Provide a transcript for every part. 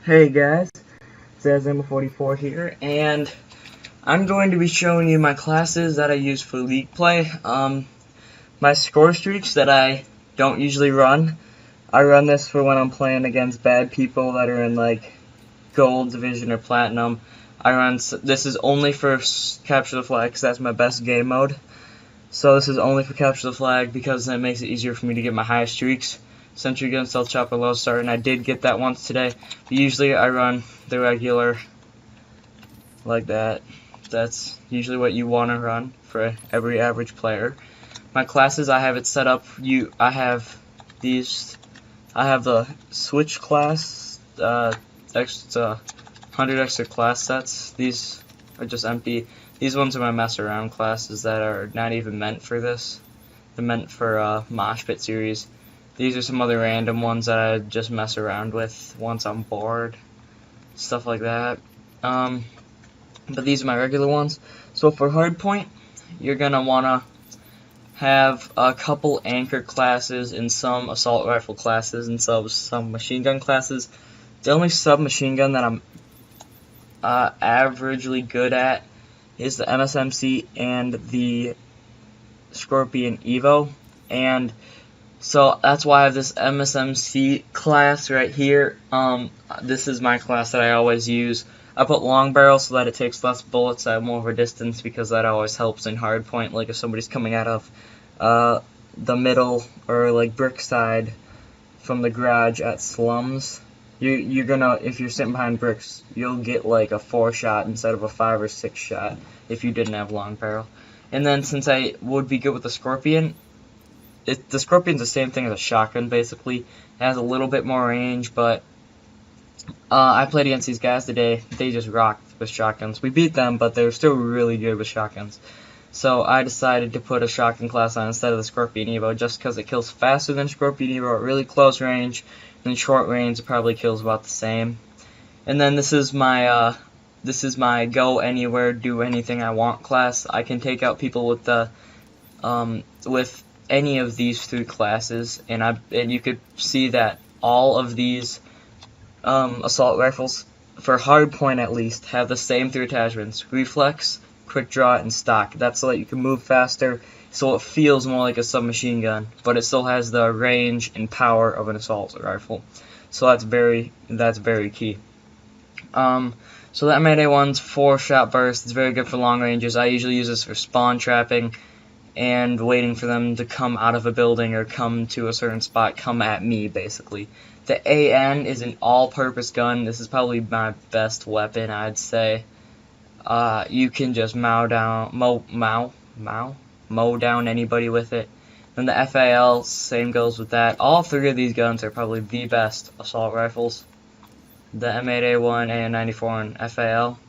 Hey guys, zazama44 here, and I'm going to be showing you my classes that I use for League play. My score streaks that I don't usually run. I run this for when I'm playing against bad people that are in like gold division or platinum. This is only for capture the flag because that's my best game mode. So this is only for capture the flag because that makes it easier for me to get my high streaks. Sentry gun, stealth chopper, low start, and I did get that once today. But usually I run the regular like that. That's usually what you want to run for every average player. My classes, I have it set up. I have the switch class, 100 extra class sets. These are just empty. These ones are my mess around classes that are not even meant for this. They're meant for Mosh Pit series. These are some other random ones that I just mess around with once I'm bored. Stuff like that. But these are my regular ones. So for hardpoint, you're going to want to have a couple anchor classes and some assault rifle classes and some machine gun classes. The only submachine gun that I'm averagely good at is the MSMC and the Scorpion Evo, and so that's why I have this MSMC class right here. This is my class that I always use. I put long barrel so that it takes less bullets at more of a distance because that always helps in hardpoint. Like if somebody's coming out of the middle or like brick side from the garage at slums, you're gonna, if you're sitting behind bricks, you'll get like a 4-shot instead of a 5 or 6 shot if you didn't have long barrel. And then since I would be good with the Scorpion, the Scorpion's the same thing as a shotgun, basically. It has a little bit more range, but I played against these guys today. They just rocked with shotguns. We beat them, but they were still really good with shotguns. So I decided to put a shotgun class on instead of the Scorpion Evo, just because it kills faster than Scorpion Evo at really close range. And short range, it probably kills about the same. And then this is my go anywhere, do anything I want class. I can take out people with the with any of these 3 classes, and you could see that all of these assault rifles, for hardpoint at least, have the same 3 attachments: reflex, quick draw, and stock. That's so that you can move faster, so it feels more like a submachine gun, but it still has the range and power of an assault rifle. So that's very key. So that M8A1's 4-shot burst. It's very good for long ranges. I usually use this for spawn trapping and waiting for them to come out of a building or come to a certain spot, come at me, basically. The AN is an all-purpose gun. This is probably my best weapon, I'd say. You can just mow down anybody with it. Then the FAL, same goes with that. All 3 of these guns are probably the best assault rifles. The M8A1, AN94, and FAL.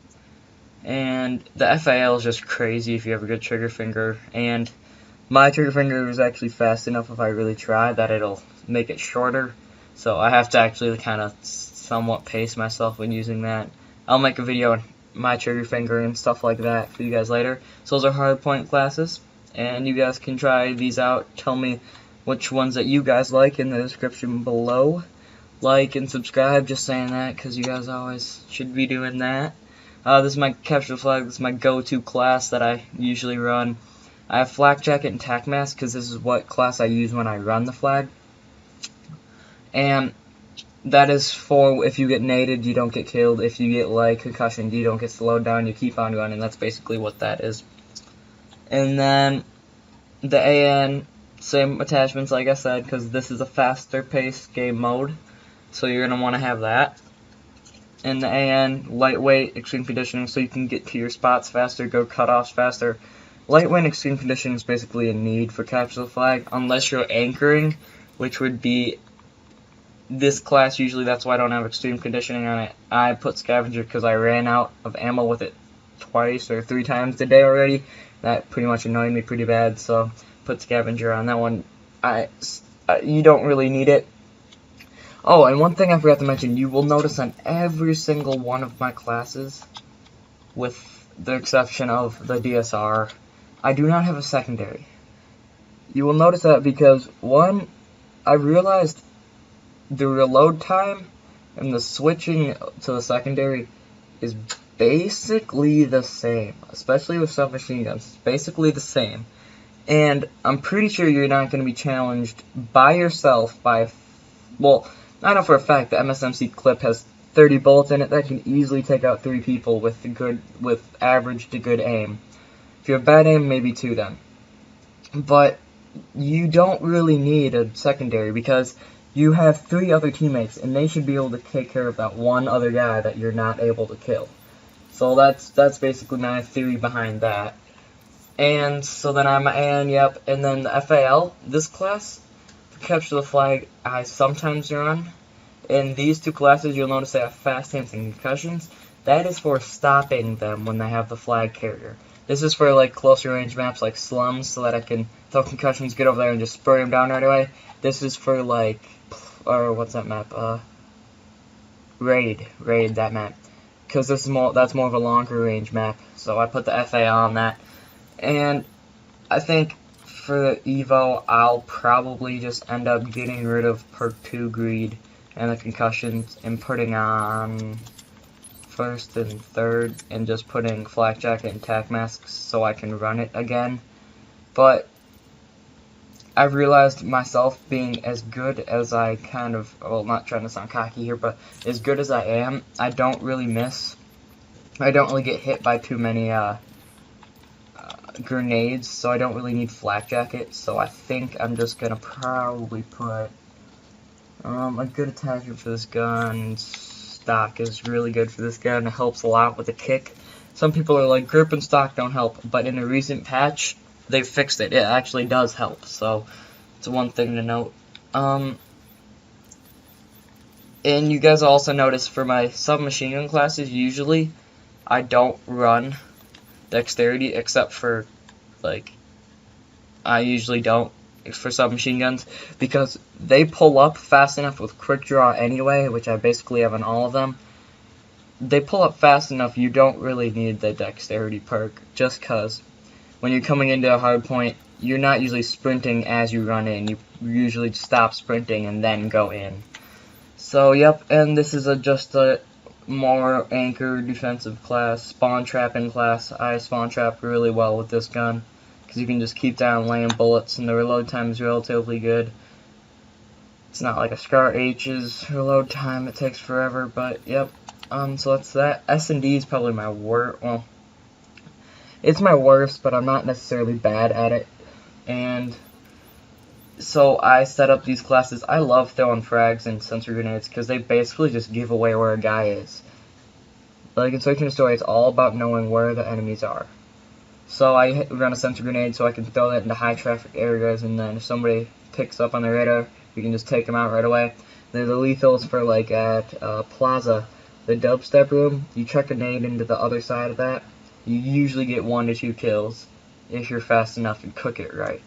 And the FAL is just crazy if you have a good trigger finger, and my trigger finger is actually fast enough if I really try that it'll make it shorter, so I have to actually kind of somewhat pace myself when using that. I'll make a video on my trigger finger and stuff like that for you guys later. So those are hardpoint classes, and you guys can try these out. Tell me which ones that you guys like in the description below. Like and subscribe, just saying that, because you guys always should be doing that. This is my capture the flag. This is my go-to class that I usually run. I have flak jacket and tac mask because this is what class I use when I run the flag. And that is for if you get naded, you don't get killed. If you get like concussion, you don't get slowed down. You keep on running. That's basically what that is. And then the AN, same attachments like I said, because this is a faster paced game mode. So you're going to want to have that. And the AN, lightweight, extreme conditioning, so you can get to your spots faster, go cutoffs faster. Lightweight and extreme conditioning is basically a need for capture the flag, unless you're anchoring, which would be this class usually. That's why I don't have extreme conditioning on it. I put scavenger because I ran out of ammo with it twice or 3 times today already. That pretty much annoyed me pretty bad, so put scavenger on that one. You don't really need it. Oh, and one thing I forgot to mention, you will notice on every single one of my classes, with the exception of the DSR, I do not have a secondary. You will notice that because, one, I realized the reload time and the switching to the secondary is basically the same, especially with submachine guns. It's basically the same. And I'm pretty sure you're not going to be challenged by yourself by, well, I know for a fact the MSMC clip has 30 bullets in it that can easily take out 3 people with average to good aim. If you have bad aim, maybe 2 then. But you don't really need a secondary because you have 3 other teammates and they should be able to take care of that one other guy that you're not able to kill. So that's basically my theory behind that. And so then and then the FAL, this class, for Capture the Flag, I sometimes run. In these 2 classes, you'll notice they have fast hands and concussions. That is for stopping them when they have the flag carrier. This is for like closer range maps like slums, so that I can throw concussions, get over there, and just spray them down right away. This is for like, or what's that map? Raid that map, because that's more of a longer range map. So I put the FA on that. And I think for the Evo, I'll probably just end up getting rid of Perk 2 Greed and the concussions and putting on first and third and just putting Flak Jacket and Tac Masks so I can run it again. But I've realized myself being as good as I not trying to sound cocky here, but as good as I am, I don't really miss. I don't really get hit by too many grenades, so I don't really need Flak Jacket. So I think I'm just gonna probably put a good attachment for this gun. Stock is really good for this gun. It helps a lot with the kick. Some people are like, grip and stock don't help, but in a recent patch they fixed it. It actually does help, so it's one thing to note. And you guys also notice for my submachine gun classes, usually I don't run dexterity, except for, like, I usually don't for submachine guns, because they pull up fast enough with quick draw anyway, which I basically have on all of them. They pull up fast enough, you don't really need the dexterity perk, just because when you're coming into a hard point, you're not usually sprinting as you run in. You usually stop sprinting and then go in. So, yep, and this is just a more anchor defensive class, spawn trapping class. I spawn trap really well with this gun because you can just keep down laying bullets and the reload time is relatively good. It's not like a Scar H's reload time, it takes forever, but yep. So that's that. S&D is probably my worst. Well, it's my worst, but I'm not necessarily bad at it. And so I set up these classes. I love throwing frags and sensor grenades because they basically just give away where a guy is. Like in Search and Destroy, it's all about knowing where the enemies are. So I run a sensor grenade so I can throw that into high traffic areas, and then if somebody picks up on the radar, you can just take them out right away. Then the lethals for like at Plaza, the dubstep room, you chuck a nade into the other side of that, you usually get 1 to 2 kills if you're fast enough and cook it right.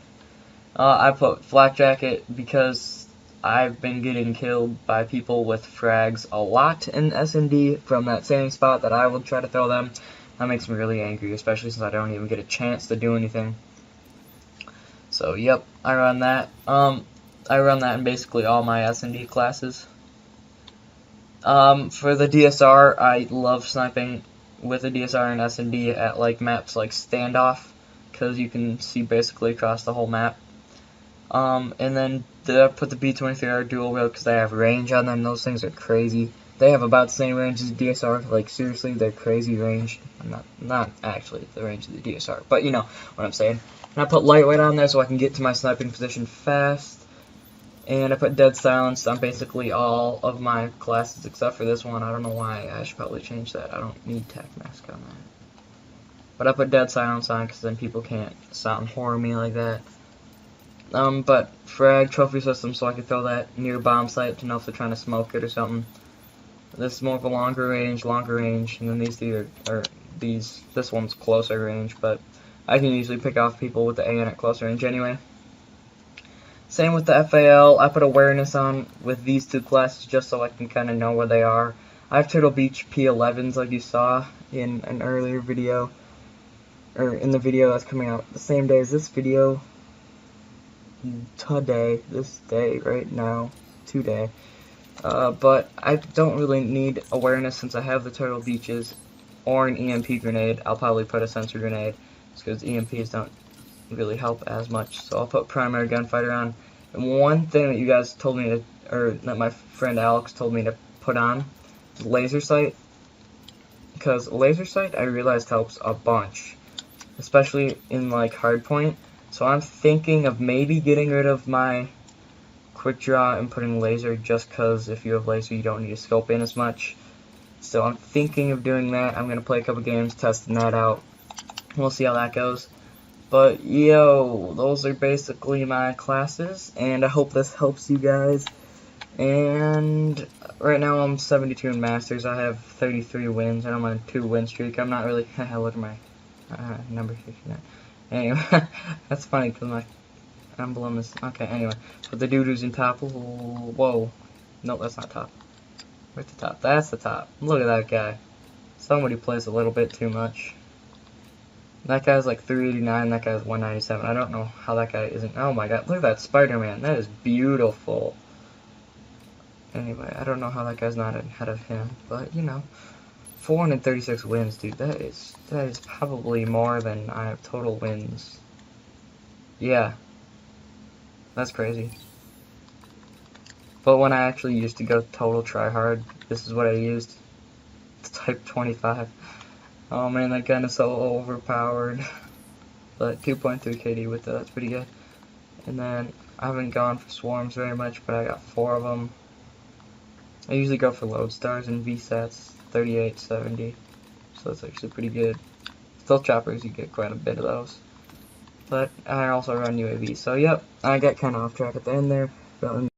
I put Flak Jacket because I've been getting killed by people with frags a lot in S&D from that same spot that I will try to throw them. That makes me really angry, especially since I don't even get a chance to do anything. So, yep, I run that. I run that in basically all my S&D classes. For the DSR, I love sniping with the DSR and S&D at like maps like Standoff, because you can see basically across the whole map. And then I put the B-23R dual wheel because they have range on them. Those things are crazy. They have about the same range as DSR. Like, seriously, they're crazy ranged. Not actually the range of the DSR, but you know what I'm saying. And I put lightweight on there so I can get to my sniping position fast. And I put dead silence on basically all of my classes except for this one. I don't know why. I should probably change that. I don't need tac mask on that. But I put dead silence on because then people can't sound horror me like that. But frag trophy system, so I can throw that near bomb site to know if they're trying to smoke it or something. This is more of a longer range, and then this one's closer range, but I can usually pick off people with the AN at close range anyway. Same with the FAL. I put awareness on with these 2 classes just so I can kind of know where they are. I have Turtle Beach P11s like you saw in an earlier video, or in the video that's coming out the same day as this video. Today, this day, right now, today. But I don't really need awareness since I have the turtle beaches or an EMP grenade. I'll probably put a sensor grenade because EMPs don't really help as much. So I'll put primary gunfighter on. And one thing that you guys told me to, or that my friend Alex told me to put on is laser sight. Because laser sight I realized helps a bunch, especially in like hardpoint. So I'm thinking of maybe getting rid of my quick draw and putting laser, just because if you have laser you don't need to scope in as much. So I'm thinking of doing that. I'm gonna play a couple games testing that out. We'll see how that goes. But yo, those are basically my classes, and I hope this helps you guys. And right now I'm 72 in Masters. I have 33 wins, and I'm on a 2-win streak. I'm not really. Look at my number 59. Anyway, that's funny because my emblem is okay. Anyway, but the dude who's in top. Whoa, no, that's not top. Where's the top? That's the top. Look at that guy. Somebody plays a little bit too much. That guy's like 389, that guy's 197. I don't know how that guy isn't. Oh my god, look at that Spider-Man. That is beautiful. Anyway, I don't know how that guy's not ahead of him, but you know, 436 wins, dude. That is probably more than I have total wins. Yeah, that's crazy. But when I actually used to go total try hard, this is what I used. It's type 25. Oh man, that gun is so overpowered. But 2.3 KD with that, that's pretty good. And then I haven't gone for swarms very much, but I got 4 of them. I usually go for lodestars and VSATs, 38, 70. So that's actually pretty good. Stealth choppers, you get quite a bit of those. But I also run UAV. So yep, I got kind of off track at the end there.